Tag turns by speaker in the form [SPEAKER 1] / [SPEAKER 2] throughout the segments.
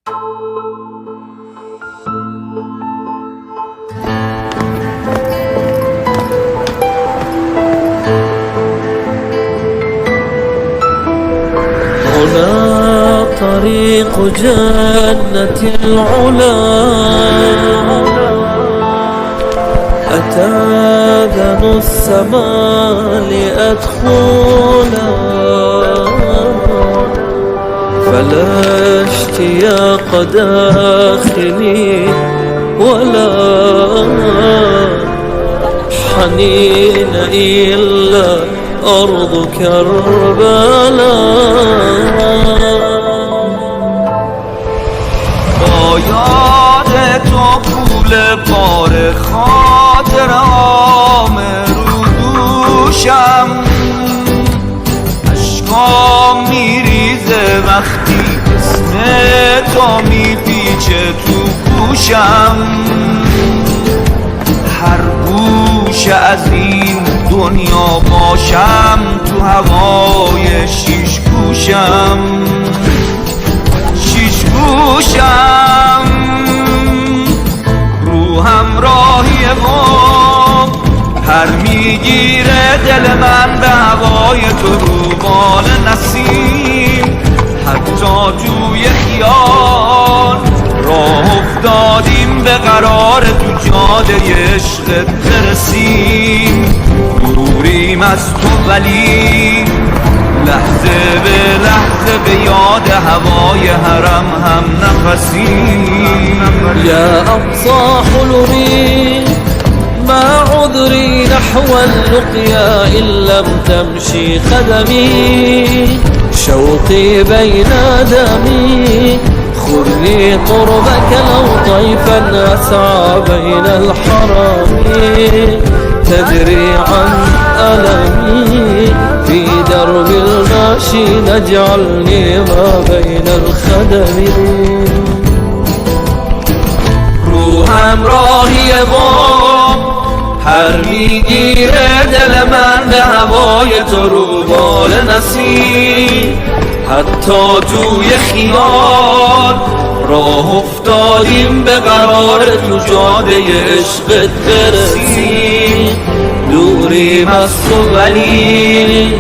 [SPEAKER 1] هنا طريق جنة العلا، أتاذن السماء لأدخلا، فلا اشتياق داخلي ولا حنين إلا أرض كربلاء.
[SPEAKER 2] با یاد تو کوله بار خاطرام رو دوشم، اشکام میریزه وقتی اسم تو میپیچه تو گوشم. هر گوشه از این دنیا باشم تو هوای شیش گوشم، شیش گوشم. رو همراهی ما پر میگیره دل من به هوای تو رو بال نسیم. حتی توی خیال راه افتادیم به قرار تو جاده عشقت برسیم. دوریم از تو ولی لحظه به لحظه به یاد هوای حرم هم نفسیم.
[SPEAKER 1] يا أقصى حلمي ما عذري نحو اللقيا إن لم تمشي قدمي، شوقي بين دمي خذني قربك لو طيفا أسعى بين الحرم. تدري عن ألمي في درب الماشي نجعلني ما بين الخدم.
[SPEAKER 2] رو همراهی ما پر میگیره دل من به هوای تو رو بال نسیم. حتی توی خیال راه افتادیم به قرار تو جاده عشقت برسیم. دوریم از تو ولی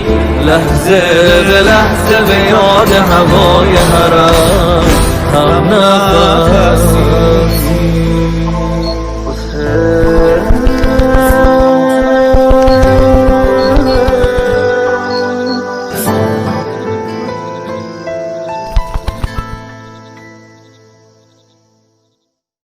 [SPEAKER 2] لحظه به لحظه به یاد هوای حرم هم نفس.